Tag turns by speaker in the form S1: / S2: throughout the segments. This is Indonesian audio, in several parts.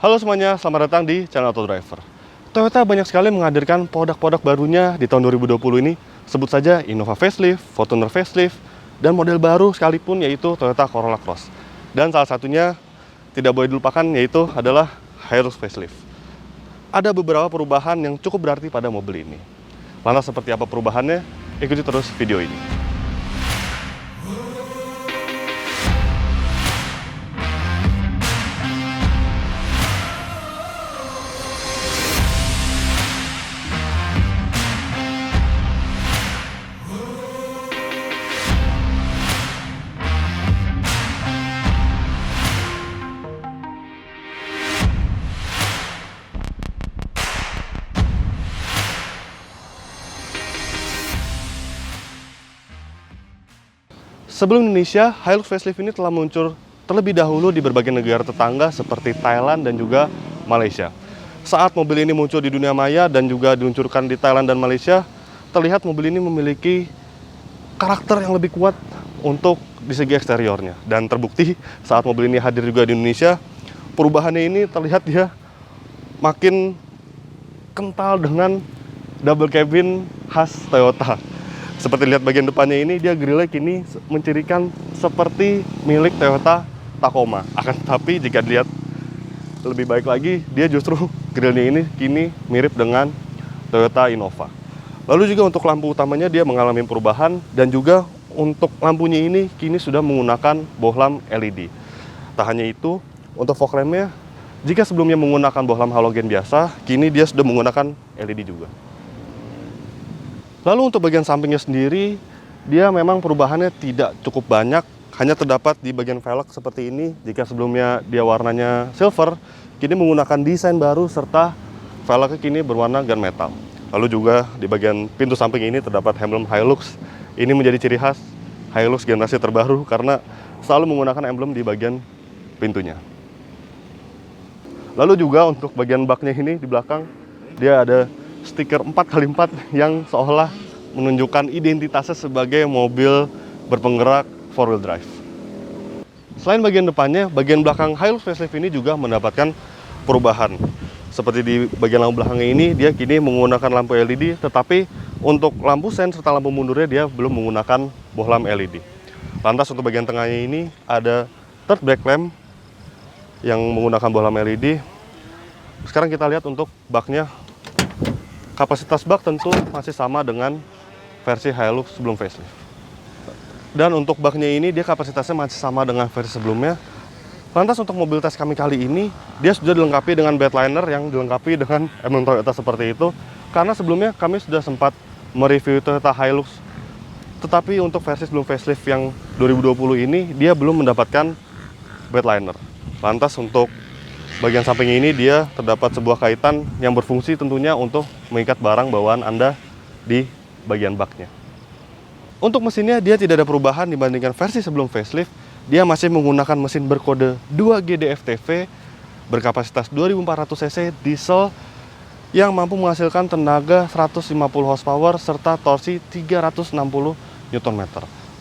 S1: Halo semuanya, selamat datang di channel Auto Driver. Toyota banyak sekali menghadirkan produk-produk barunya di tahun 2020 ini. Sebut saja Innova Facelift, Fortuner Facelift, dan model baru sekalipun yaitu Toyota Corolla Cross. Dan salah satunya tidak boleh dilupakan yaitu adalah Hilux Facelift. Ada beberapa perubahan yang cukup berarti pada mobil ini. Lantas seperti apa perubahannya? Ikuti terus video ini. Sebelum Indonesia, Hilux Facelift ini telah muncul terlebih dahulu di berbagai negara tetangga seperti Thailand dan juga Malaysia. Saat mobil ini muncul di dunia maya dan juga diluncurkan di Thailand dan Malaysia, terlihat mobil ini memiliki karakter yang lebih kuat untuk di segi eksteriornya. Dan terbukti saat mobil ini hadir juga di Indonesia, perubahannya ini terlihat dia makin kental dengan double cabin khas Toyota. Seperti lihat bagian depannya ini, dia grillnya kini mencirikan seperti milik Toyota Tacoma. Akan tetapi jika dilihat lebih baik lagi, dia justru grillnya ini kini mirip dengan Toyota Innova. Lalu juga untuk lampu utamanya dia mengalami perubahan, dan juga untuk lampunya ini kini sudah menggunakan bohlam LED. Tak hanya itu, untuk fog lampnya, jika sebelumnya menggunakan bohlam halogen biasa, kini dia sudah menggunakan LED juga. Lalu untuk bagian sampingnya sendiri, dia memang perubahannya tidak cukup banyak, hanya terdapat di bagian velg seperti ini. Jika sebelumnya dia warnanya silver, kini menggunakan desain baru serta velgnya kini berwarna gunmetal. Lalu juga di bagian pintu samping ini terdapat emblem Hilux. Ini menjadi ciri khas Hilux generasi terbaru karena selalu menggunakan emblem di bagian pintunya. Lalu juga untuk bagian baknya ini di belakang, dia ada stiker 4x4 yang seolah menunjukkan identitasnya sebagai mobil berpenggerak 4-wheel drive. Selain bagian depannya, bagian belakang Hilux Facelift ini juga mendapatkan perubahan. Seperti di bagian lampu belakangnya ini, dia kini menggunakan lampu LED, tetapi untuk lampu sen serta lampu mundurnya dia belum menggunakan bohlam LED. Lantas untuk bagian tengahnya ini ada third brake lamp yang menggunakan bohlam LED. Sekarang kita lihat untuk baknya. Kapasitas bak tentu masih sama dengan versi Hilux sebelum facelift. Dan untuk baknya ini dia kapasitasnya masih sama dengan versi sebelumnya. Lantas untuk mobil tes kami kali ini, dia sudah dilengkapi dengan bedliner yang dilengkapi dengan emblem Toyota seperti itu. Karena sebelumnya kami sudah sempat mereview Toyota Hilux, tetapi untuk versi sebelum facelift yang 2020 ini, dia belum mendapatkan bedliner. Lantas untuk bagian samping ini dia terdapat sebuah kaitan yang berfungsi tentunya untuk mengikat barang bawaan Anda di bagian baknya. Untuk mesinnya dia tidak ada perubahan dibandingkan versi sebelum facelift. Dia masih menggunakan mesin berkode 2GDF-TV berkapasitas 2400 cc diesel yang mampu menghasilkan tenaga 150 horsepower serta torsi 360 Nm.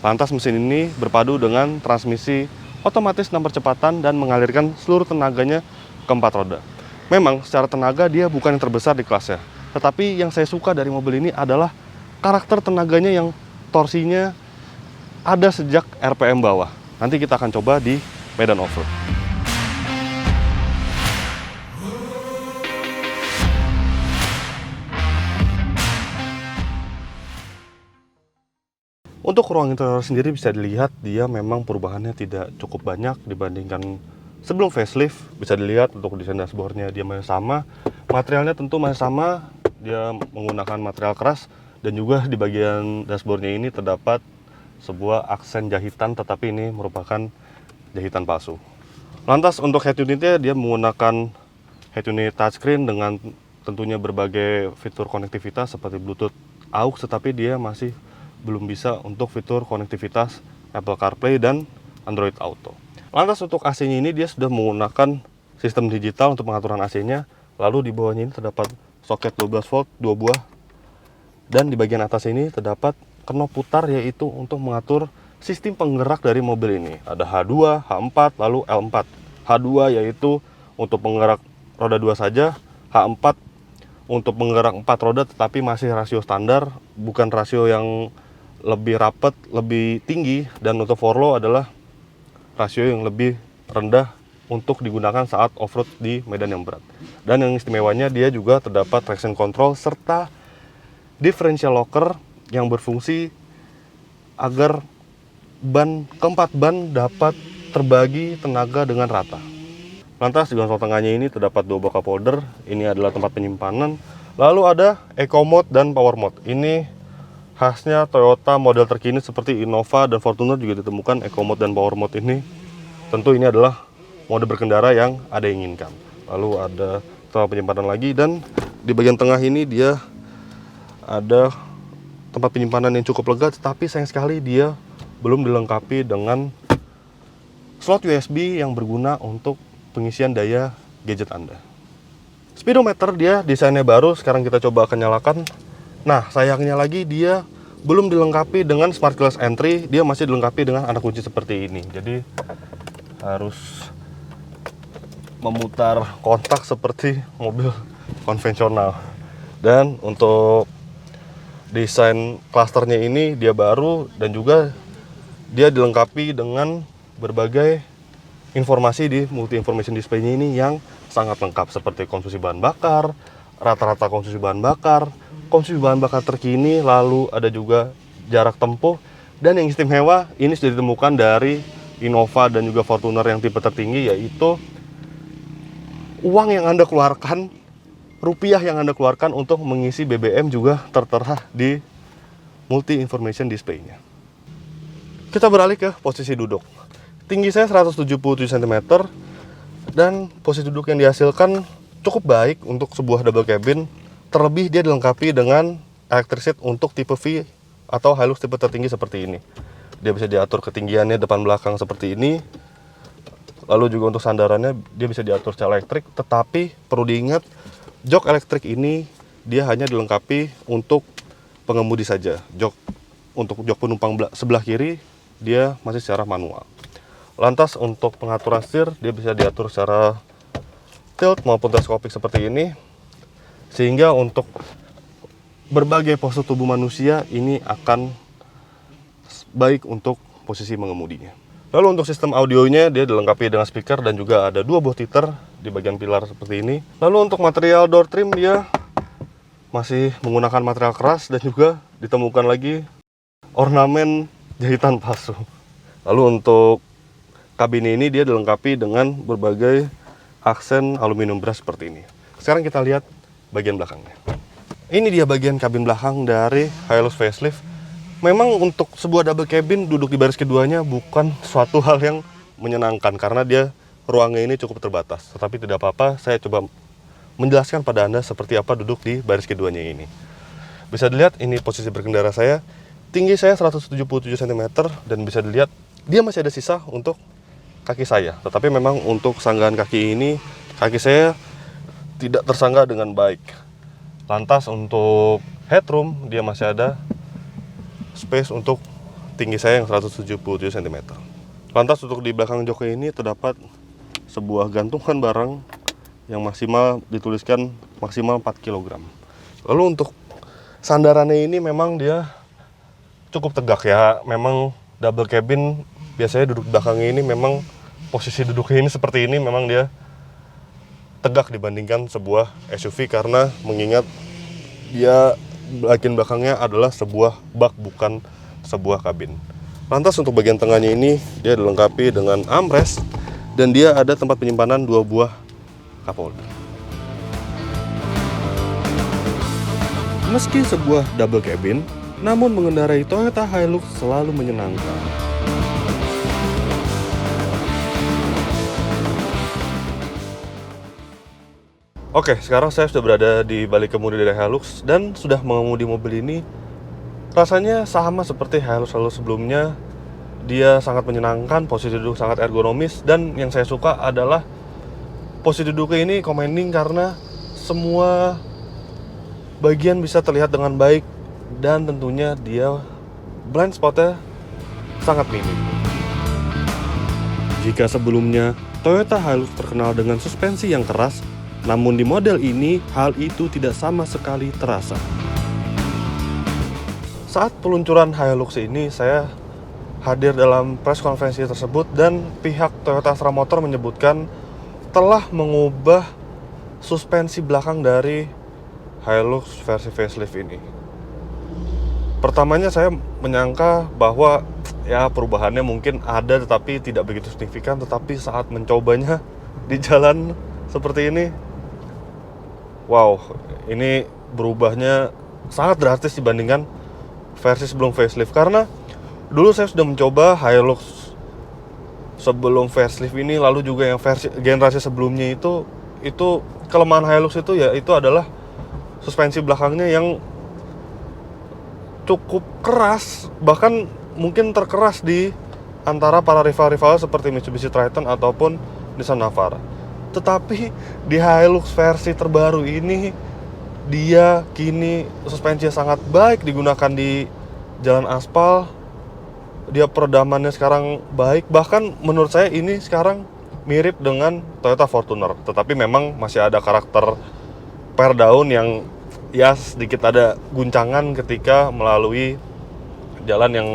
S1: Lantas mesin ini berpadu dengan transmisi otomatis 6 percepatan dan mengalirkan seluruh tenaganya ke 4 roda. Memang secara tenaga dia bukan yang terbesar di kelasnya, tetapi yang saya suka dari mobil ini adalah karakter tenaganya yang torsinya ada sejak RPM bawah. Nanti kita akan coba di medan off-road. Untuk ruang interior sendiri bisa dilihat dia memang perubahannya tidak cukup banyak dibandingkan sebelum facelift. Bisa dilihat untuk desain dashboardnya dia masih sama, materialnya tentu masih sama, dia menggunakan material keras, dan juga di bagian dashboardnya ini terdapat sebuah aksen jahitan, tetapi ini merupakan jahitan palsu. Lantas untuk head unitnya dia menggunakan head unit touchscreen dengan tentunya berbagai fitur konektivitas seperti Bluetooth, AUX, tetapi dia masih belum bisa untuk fitur konektivitas Apple CarPlay dan Android Auto. Lantas untuk AC-nya ini dia sudah menggunakan sistem digital untuk pengaturan AC-nya. Lalu di bawahnya ini terdapat soket 12 volt 2 buah. Dan di bagian atas ini terdapat knop putar yaitu untuk mengatur sistem penggerak dari mobil ini. Ada H2, H4, lalu L4. H2 yaitu untuk penggerak roda 2 saja, H4 untuk menggerak 4 roda tetapi masih rasio standar, bukan rasio yang lebih rapet, lebih tinggi. Dan untuk Forlo adalah rasio yang lebih rendah untuk digunakan saat off-road di medan yang berat. Dan yang istimewanya dia juga terdapat traction control serta differential locker yang berfungsi agar keempat ban dapat terbagi tenaga dengan rata. Lantas di konsol tengahnya ini terdapat 2 buah cup holder. Ini adalah tempat penyimpanan. Lalu ada Eco Mode dan Power Mode. Ini khasnya Toyota model terkini seperti Innova dan Fortuner juga ditemukan Eco Mode dan Power Mode ini. Tentu ini adalah mode berkendara yang Anda inginkan. Lalu ada tempat penyimpanan lagi, dan di bagian tengah ini dia ada tempat penyimpanan yang cukup lega, tetapi sayang sekali dia belum dilengkapi dengan slot USB yang berguna untuk pengisian daya gadget Anda. Speedometer dia desainnya baru, sekarang kita coba akan nyalakan. Nah, sayangnya lagi dia belum dilengkapi dengan smart keyless entry, dia masih dilengkapi dengan anak kunci seperti ini. Jadi harus memutar kontak seperti mobil konvensional. Dan untuk desain klasternya ini dia baru, dan juga dia dilengkapi dengan berbagai informasi di multi information display-nya ini yang sangat lengkap, seperti konsumsi bahan bakar, rata-rata konsumsi bahan bakar terkini, lalu ada juga jarak tempuh. Dan yang istimewa ini sudah ditemukan dari Innova dan juga Fortuner yang tipe tertinggi, yaitu uang yang Anda keluarkan, rupiah yang Anda keluarkan untuk mengisi BBM juga tertera di multi information display-nya. Kita beralih ke posisi duduk. Tinggi saya 177 cm dan posisi duduk yang dihasilkan cukup baik untuk sebuah double cabin. Terlebih dia dilengkapi dengan electric seat untuk tipe V atau Hilux tipe tertinggi seperti ini. Dia bisa diatur ketinggiannya depan belakang seperti ini. Lalu juga untuk sandarannya dia bisa diatur secara elektrik, tetapi perlu diingat jok elektrik ini dia hanya dilengkapi untuk pengemudi saja. Untuk jok penumpang sebelah kiri dia masih secara manual. Lantas untuk pengaturan setir dia bisa diatur secara tilt maupun teleskopik seperti ini, sehingga untuk berbagai postur tubuh manusia ini akan baik untuk posisi mengemudinya. Lalu untuk sistem audionya dia dilengkapi dengan speaker dan juga ada 2 buah tweeter di bagian pilar seperti ini. Lalu untuk material door trim dia masih menggunakan material keras dan juga ditemukan lagi ornamen jahitan palsu. Lalu untuk kabin ini dia dilengkapi dengan berbagai aksen aluminium brush seperti ini. Sekarang kita lihat bagian belakangnya. Ini dia bagian kabin belakang dari Hilux facelift. Memang untuk sebuah double cabin duduk di baris keduanya bukan suatu hal yang menyenangkan karena dia ruangnya ini cukup terbatas. Tetapi tidak apa-apa, saya coba menjelaskan pada Anda seperti apa duduk di baris keduanya ini. Bisa dilihat ini posisi berkendara saya. Tinggi saya 177 cm dan bisa dilihat dia masih ada sisa untuk kaki saya. Tetapi memang untuk sanggahan kaki ini, kaki saya tidak tersanggah dengan baik. Lantas untuk headroom dia masih ada space untuk tinggi saya yang 177 cm. Lantas untuk di belakang jok ini terdapat sebuah gantungan barang yang maksimal dituliskan maksimal 4 kg. Lalu untuk sandarannya ini memang dia cukup tegak ya. Memang double cabin biasanya duduk belakangnya ini memang posisi duduknya ini seperti ini, memang dia tegak dibandingkan sebuah SUV karena mengingat dia bagian belakangnya adalah sebuah bak bukan sebuah kabin. Lantas untuk bagian tengahnya ini dia dilengkapi dengan armrest dan dia ada tempat penyimpanan 2 buah cup holder. Meski sebuah double cabin, namun mengendarai Toyota Hilux selalu menyenangkan. Oke, sekarang saya sudah berada di balik kemudi dari Hilux dan sudah mengemudi mobil ini. Rasanya sama seperti Hilux sebelumnya. Dia sangat menyenangkan, posisi duduk sangat ergonomis, dan yang saya suka adalah posisi duduknya ini commanding karena semua bagian bisa terlihat dengan baik dan tentunya dia blind spotnya sangat minim. Jika sebelumnya Toyota Hilux terkenal dengan suspensi yang keras, Namun di model ini, hal itu tidak sama sekali terasa. Saat peluncuran Hilux ini, saya hadir dalam press konferensi tersebut dan pihak Toyota Astra Motor menyebutkan telah mengubah suspensi belakang dari Hilux versi facelift ini. Pertamanya saya menyangka bahwa ya perubahannya mungkin ada tetapi tidak begitu signifikan, tetapi saat mencobanya di jalan seperti ini, wow, ini berubahnya sangat drastis dibandingkan versi sebelum facelift. Karena dulu saya sudah mencoba Hilux sebelum facelift ini, lalu juga yang versi generasi sebelumnya itu kelemahan Hilux itu ya itu adalah suspensi belakangnya yang cukup keras, bahkan mungkin terkeras di antara para rival-rival seperti Mitsubishi Triton ataupun Nissan Navara. Tetapi di Hilux versi terbaru ini, dia kini suspensinya sangat baik digunakan di jalan aspal. Dia peredamannya sekarang baik, bahkan menurut saya ini sekarang mirip dengan Toyota Fortuner. Tetapi memang masih ada karakter per daun yang ya sedikit ada guncangan ketika melalui jalan yang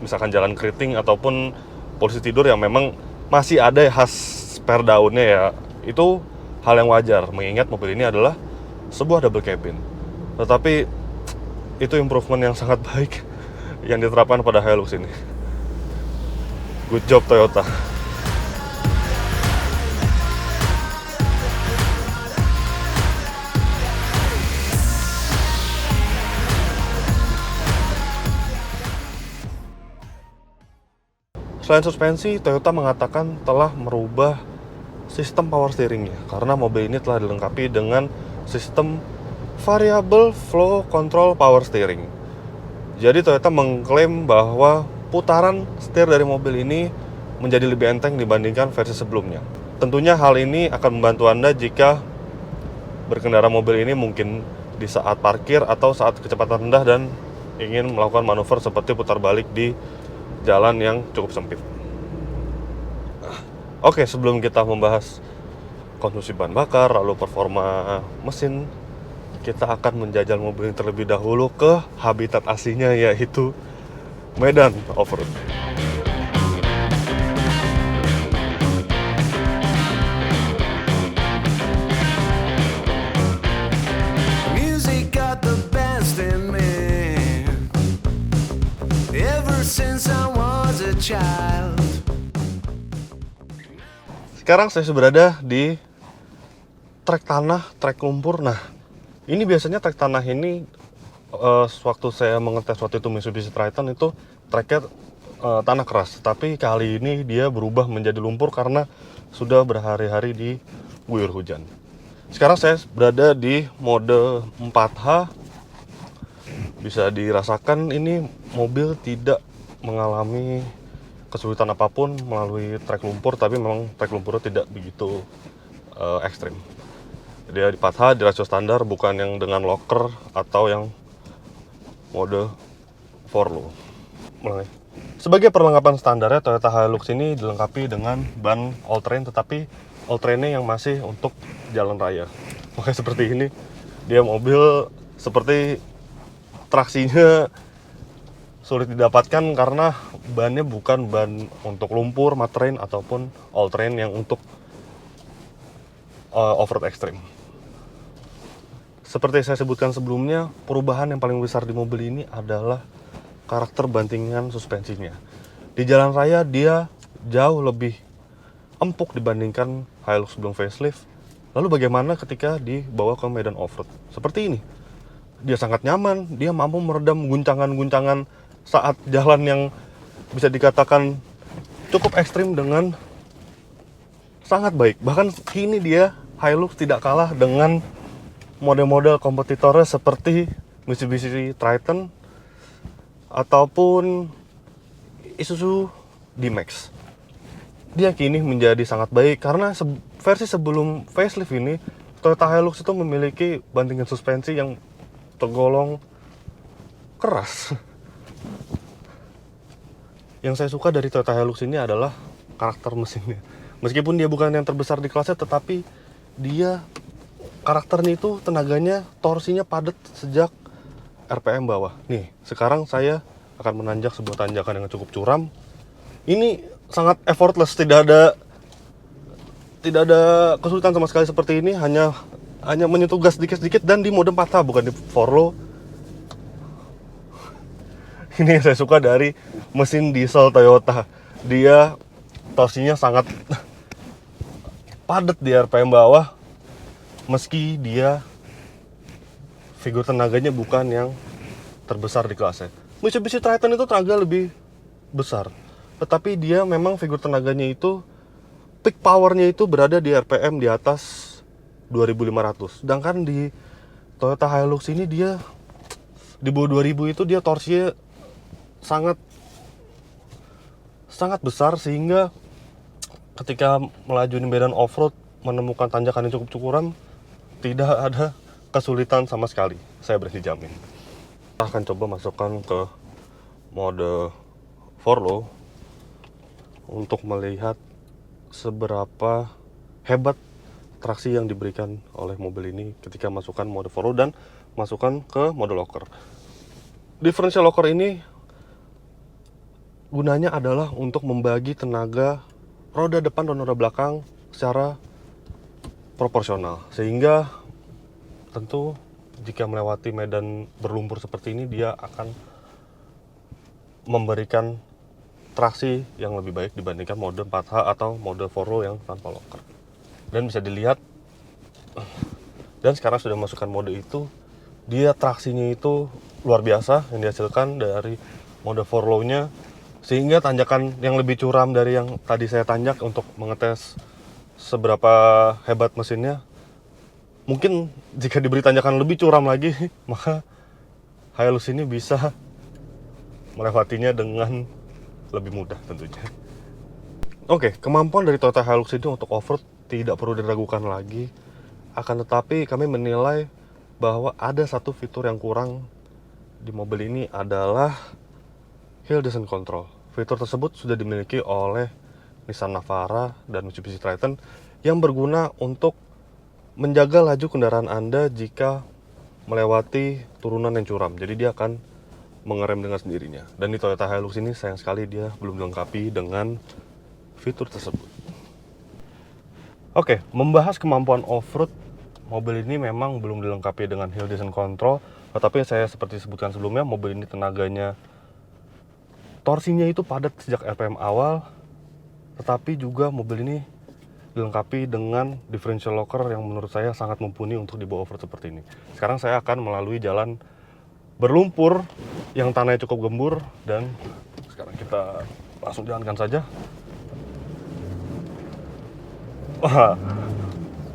S1: misalkan jalan keriting ataupun posisi tidur yang memang masih ada khas per daunnya ya. Itu hal yang wajar mengingat mobil ini adalah sebuah double cabin. Tetapi itu improvement yang sangat baik yang diterapkan pada Hilux ini. Good job Toyota. Selain suspensi, Toyota mengatakan telah merubah sistem power steeringnya karena mobil ini telah dilengkapi dengan sistem variable flow control power steering. Jadi Toyota mengklaim bahwa putaran setir dari mobil ini menjadi lebih enteng dibandingkan versi sebelumnya. Tentunya hal ini akan membantu Anda jika berkendara mobil ini mungkin di saat parkir atau saat kecepatan rendah dan ingin melakukan manuver seperti putar balik di jalan yang cukup sempit. Oke, sebelum kita membahas konsumsi bahan bakar, lalu performa mesin, kita akan menjajal mobil ini terlebih dahulu ke habitat aslinya, yaitu Medan Offroad.
S2: Music got the best in me ever since I was a child.
S1: Sekarang saya berada di trek tanah, trek lumpur. Nah, ini biasanya trek tanah ini sewaktu saya mengetes waktu itu Mitsubishi Triton itu treknya tanah keras. Tapi kali ini dia berubah menjadi lumpur karena sudah berhari-hari diguyur hujan. Sekarang saya berada di mode 4H. Bisa dirasakan ini mobil tidak mengalami kesulitan apapun melalui trek lumpur, tapi memang trek lumpurnya tidak begitu ekstrim. Dia di 4H di rasio standar, bukan yang dengan locker atau yang mode 4low. Sebagai perlengkapan standarnya, Toyota Hilux ini dilengkapi dengan ban all terrain, tetapi all terrainnya yang masih untuk jalan raya. Makanya seperti ini, dia mobil seperti traksinya sulit didapatkan karena bannya bukan ban untuk lumpur, mud terrain ataupun all terrain yang untuk off-road ekstrim. Seperti saya sebutkan sebelumnya, perubahan yang paling besar di mobil ini adalah karakter bantingan suspensinya. Di jalan raya dia jauh lebih empuk dibandingkan Hilux sebelum facelift. Lalu bagaimana ketika dibawa ke medan off-road? Seperti ini. Dia sangat nyaman, dia mampu meredam guncangan-guncangan saat jalan yang bisa dikatakan cukup ekstrim dengan sangat baik. Bahkan kini dia Hilux tidak kalah dengan model-model kompetitornya seperti Mitsubishi Triton ataupun Isuzu D-Max. Dia kini menjadi sangat baik karena versi sebelum facelift ini Toyota Hilux itu memiliki bantingan suspensi yang tergolong keras. Yang saya suka dari Toyota Hilux ini adalah karakter mesinnya. Meskipun dia bukan yang terbesar di kelasnya, tetapi dia karakternya itu tenaganya, torsinya padat sejak RPM bawah. Nih, sekarang saya akan menanjak sebuah tanjakan yang cukup curam. Ini sangat effortless, tidak ada kesulitan sama sekali seperti ini, hanya menyentuh gas sedikit-sedikit dan di mode 4H bukan di 4low. Ini yang saya suka dari mesin diesel Toyota. Dia torsinya sangat padat di RPM bawah, meski dia figur tenaganya bukan yang terbesar di kelasnya. Mitsubishi Triton itu tenaga lebih besar, tetapi dia memang figur tenaganya itu, peak powernya itu berada di RPM di atas 2500. Sedangkan di Toyota Hilux ini dia di bawah 2000 itu dia torsinya sangat besar, sehingga ketika melaju di medan off-road menemukan tanjakan yang cukup curam tidak ada kesulitan sama sekali, saya berani jamin. Kita akan coba masukkan ke mode 4low untuk melihat seberapa hebat traksi yang diberikan oleh mobil ini ketika masukkan mode 4low dan masukkan ke mode locker. Differential locker ini gunanya adalah untuk membagi tenaga roda depan dan roda belakang secara proporsional, sehingga tentu jika melewati medan berlumpur seperti ini dia akan memberikan traksi yang lebih baik dibandingkan mode 4H atau mode 4low yang tanpa locker. Dan bisa dilihat, dan sekarang sudah masukkan mode itu, dia traksinya itu luar biasa yang dihasilkan dari mode 4low-nya, sehingga tanjakan yang lebih curam dari yang tadi saya tanjak untuk mengetes seberapa hebat mesinnya, mungkin jika diberi tanjakan lebih curam lagi, maka Hilux ini bisa melewatinya dengan lebih mudah tentunya. Oke, kemampuan dari Toyota Hilux ini untuk off-road tidak perlu diragukan lagi. Akan tetapi kami menilai bahwa ada satu fitur yang kurang di mobil ini, adalah Hill Descent Control. Fitur tersebut sudah dimiliki oleh Nissan Navara dan Mitsubishi Triton yang berguna untuk menjaga laju kendaraan Anda jika melewati turunan yang curam. Jadi dia akan mengerem dengan sendirinya. Dan di Toyota Hilux ini sayang sekali dia belum dilengkapi dengan fitur tersebut. Oke, membahas kemampuan off-road, mobil ini memang belum dilengkapi dengan Hill Descent Control, tetapi saya seperti sebutkan sebelumnya, mobil ini tenaganya, torsinya itu padat sejak RPM awal, tetapi juga mobil ini dilengkapi dengan differential locker yang menurut saya sangat mumpuni untuk dibawa off-road seperti ini. Sekarang saya akan melalui jalan berlumpur yang tanahnya cukup gembur, dan sekarang kita langsung jalankan saja. Wah,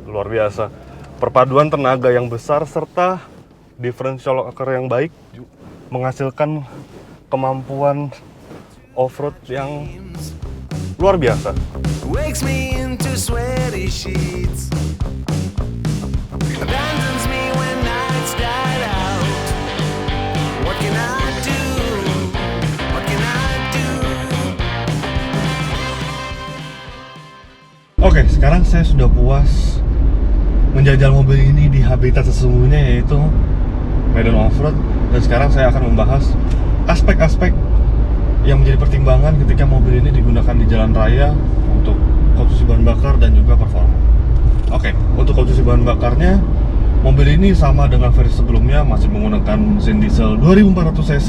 S1: luar biasa. Perpaduan tenaga yang besar serta differential locker yang baik menghasilkan kemampuan off-road yang luar biasa.
S2: Wakes me into sweaty sheets, abandons me when nights died out. What can I do? What can I do?
S1: Oke, sekarang saya sudah puas menjajal mobil ini di habitat sesungguhnya, yaitu medan off-road. Dan sekarang saya akan membahas aspek-aspek yang menjadi pertimbangan ketika mobil ini digunakan di jalan raya untuk konsumsi bahan bakar dan juga performa. Oke, untuk konsumsi bahan bakarnya, mobil ini sama dengan versi sebelumnya, masih menggunakan mesin diesel 2400 cc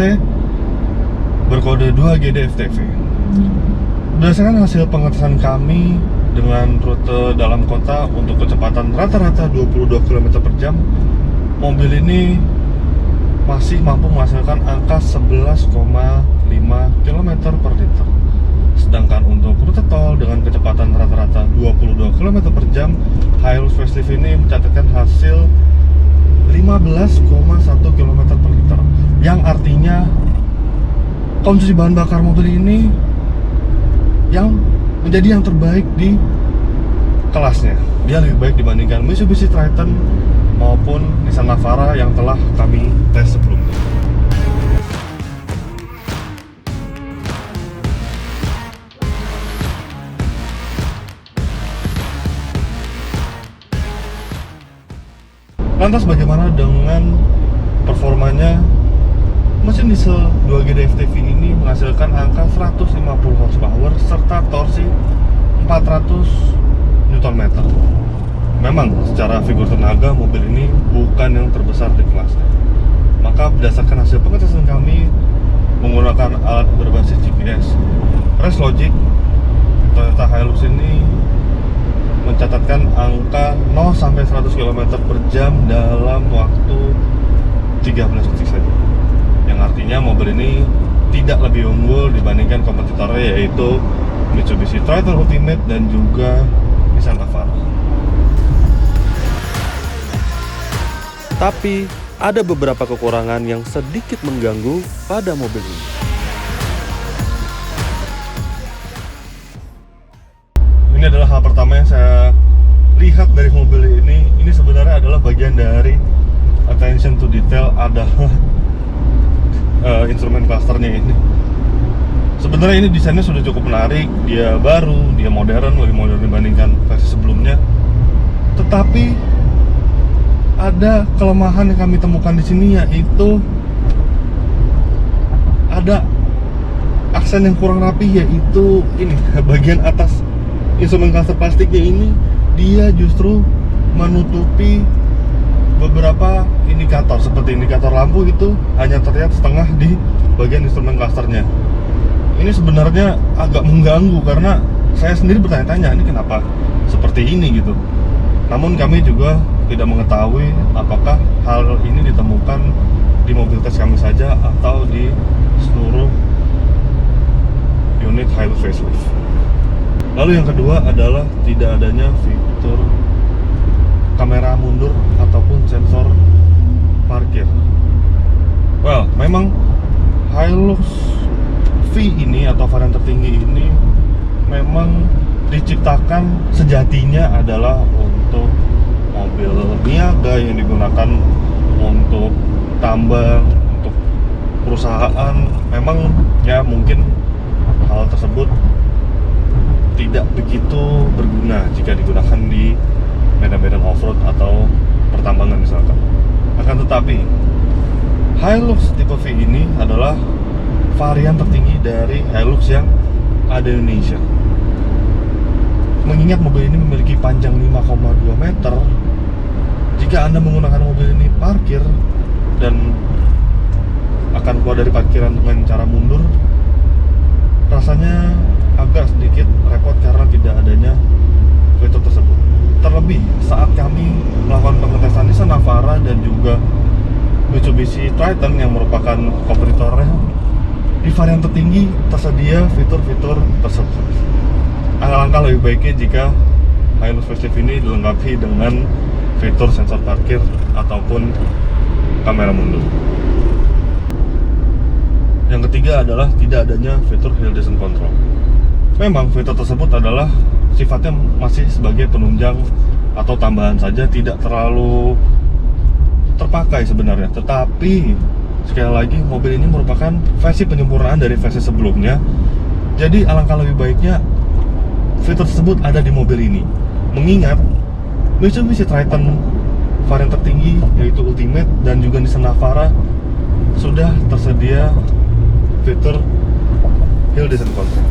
S1: berkode 2GD FTV. Berdasarkan hasil pengetesan kami dengan rute dalam kota untuk kecepatan rata-rata 22 km per jam, mobil ini masih mampu menghasilkan angka 11,5 km per liter. Sedangkan untuk rute tol dengan kecepatan rata-rata 22 km per jam, Hilux facelift ini mencatatkan hasil 15,1 km per liter, yang artinya konsumsi bahan bakar mobil ini yang menjadi yang terbaik di kelasnya. Dia lebih baik dibandingkan Mitsubishi Triton maupun Nissan Navara yang telah kami tes sebelumnya. Lantas bagaimana dengan performanya? Mesin diesel 2GD FTV ini menghasilkan angka 150 horsepower serta torsi 400 Nm. Memang secara figur tenaga mobil ini bukan yang terbesar di kelasnya. Maka berdasarkan hasil pengetesan kami menggunakan alat berbasis GPS, Race Logic, Toyota Hilux ini mencatatkan angka 0-100 km per jam dalam waktu 13 detik saja. Yang artinya mobil ini tidak lebih unggul dibandingkan kompetitornya, yaitu Mitsubishi Triton Ultimate dan juga Nissan Navara. Tapi ada beberapa kekurangan yang sedikit mengganggu pada mobil ini. Ini adalah hal pertama yang saya lihat dari mobil ini. Ini sebenarnya adalah bagian dari attention to detail, adalah instrumen clusternya ini. Sebenarnya ini desainnya sudah cukup menarik, dia baru, dia modern, lebih modern dibandingkan versi sebelumnya. Tetapi ada kelemahan yang kami temukan di sini, yaitu ada aksen yang kurang rapi, yaitu ini bagian atas instrumen cluster plastiknya ini, dia justru menutupi beberapa indikator, seperti indikator lampu itu hanya terlihat setengah di bagian instrumen clusternya. Ini sebenarnya agak mengganggu karena saya sendiri bertanya-tanya ini kenapa seperti ini gitu. Namun kami juga tidak mengetahui apakah hal ini ditemukan di mobil tes kami saja atau di seluruh unit Hilux facelift. Lalu yang kedua adalah tidak adanya fitur kamera mundur ataupun sensor parkir. Well, memang Hilux V ini atau varian tertinggi ini memang diciptakan sejatinya adalah untuk mobil niaga yang digunakan untuk tambang, untuk perusahaan. Memang ya mungkin hal tersebut tidak begitu berguna jika digunakan di medan-medan off-road atau pertambangan misalkan. Akan tetapi Hilux tipe V ini adalah varian tertinggi dari Hilux yang ada di Indonesia. Mengingat mobil ini memiliki panjang 5,2 meter, jika Anda menggunakan mobil ini parkir dan akan keluar dari parkiran dengan cara mundur, rasanya agak sedikit repot karena tidak adanya fitur tersebut. Terlebih saat kami melakukan pengetesan Nissan Navara dan juga Mitsubishi Triton yang merupakan kompetitornya, di varian tertinggi tersedia fitur-fitur tersebut. Alangkah lebih baiknya jika Hilux facelift ini dilengkapi dengan fitur sensor parkir ataupun kamera mundur. Yang ketiga adalah tidak adanya fitur hill descent control. Memang fitur tersebut adalah sifatnya masih sebagai penunjang atau tambahan saja, tidak terlalu terpakai sebenarnya. Tetapi sekali lagi mobil ini merupakan versi penyempurnaan dari versi sebelumnya. Jadi alangkah lebih baiknya fitur tersebut ada di mobil ini. Mengingat Mitsubishi Triton varian tertinggi yaitu Ultimate dan juga Nissan Navara sudah tersedia fitur hill descent control.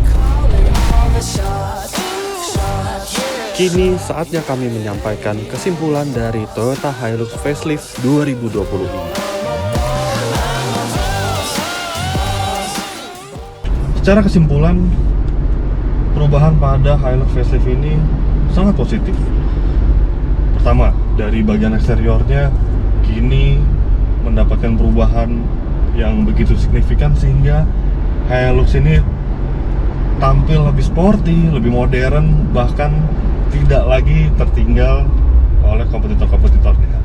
S1: Kini saatnya kami menyampaikan kesimpulan dari Toyota Hilux Facelift 2020 ini. Secara kesimpulan, perubahan pada Hilux Facelift ini sangat positif. Pertama, dari bagian eksteriornya kini mendapatkan perubahan yang begitu signifikan sehingga Hilux ini tampil lebih sporty, lebih modern, bahkan tidak lagi tertinggal oleh kompetitor-kompetitornya.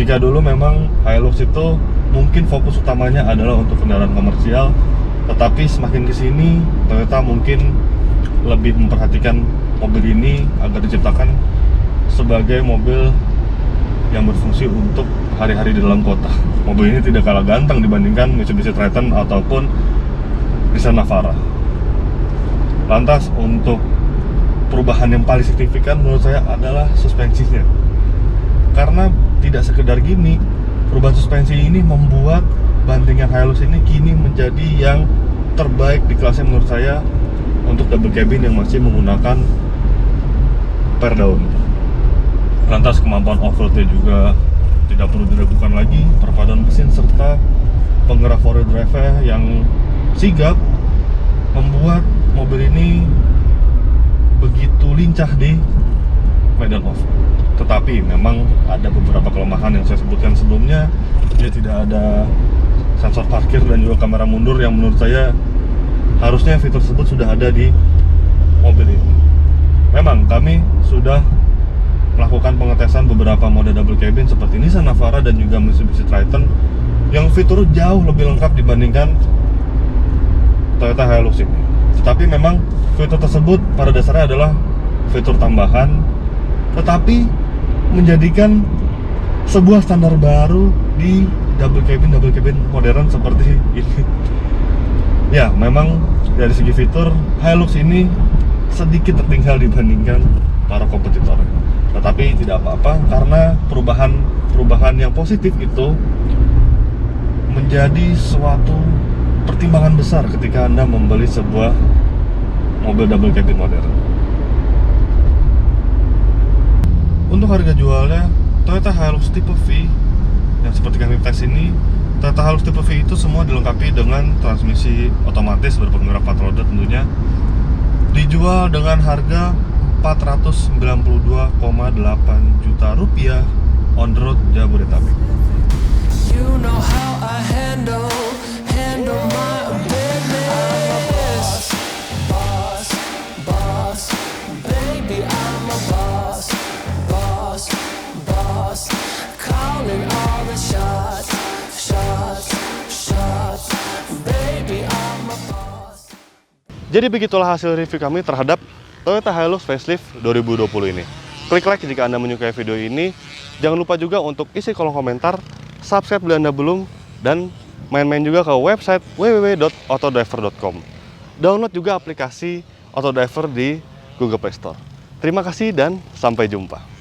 S1: Jika dulu memang Hilux itu mungkin fokus utamanya adalah untuk kendaraan komersial, tetapi semakin kesini Toyota mungkin lebih memperhatikan mobil ini agar diciptakan sebagai mobil yang berfungsi untuk hari-hari di dalam kota. Mobil ini tidak kalah ganteng dibandingkan Mitsubishi Triton ataupun Nissan Navara. Lantas untuk perubahan yang paling signifikan menurut saya adalah suspensinya. Karena tidak sekedar gimmick, perubahan suspensi ini membuat bantingan Hilux ini kini menjadi yang terbaik di kelasnya menurut saya untuk double cabin yang masih menggunakan per daun. Lantas kemampuan off-roadnya juga tidak perlu diragukan lagi, perpaduan mesin serta penggerak four-wheel drive yang sigap membuat mobil ini begitu lincah di medan off. Tetapi memang ada beberapa kelemahan yang saya sebutkan sebelumnya. Dia tidak ada sensor parkir dan juga kamera mundur yang menurut saya harusnya fitur tersebut sudah ada di mobil ini. Memang kami sudah melakukan pengetesan beberapa mode double cabin seperti Nissan Navara dan juga Mitsubishi Triton yang fitur jauh lebih lengkap dibandingkan Toyota Hilux ini. Tetapi memang fitur tersebut pada dasarnya adalah fitur tambahan, tetapi menjadikan sebuah standar baru di double cabin modern seperti ini. Ya, memang dari segi fitur Hilux ini sedikit tertinggal dibandingkan para kompetitor. Tetapi tidak apa-apa karena perubahan yang positif itu menjadi suatu pertimbangan besar ketika Anda membeli sebuah mobil double cabin modern. Untuk harga jualnya, Toyota Hilux tipe V yang seperti kami tes ini, Toyota Hilux tipe V itu semua dilengkapi dengan transmisi otomatis berpenggerak 4 roda tentunya, dijual dengan harga 492,8 juta rupiah on the road Jabodetabek.
S2: You know how I handle my business. Boss, baby, I'm a boss. Calling all the shots. Baby, I'm a boss.
S1: Jadi begitulah hasil review kami terhadap Toyota Hilux Facelift 2020 ini. Klik like jika Anda menyukai video ini. Jangan lupa juga untuk isi kolom komentar, subscribe bila Anda belum, dan main-main juga ke website www.autodriver.com. Download juga aplikasi Autodriver di Google Play Store. Terima kasih dan sampai jumpa.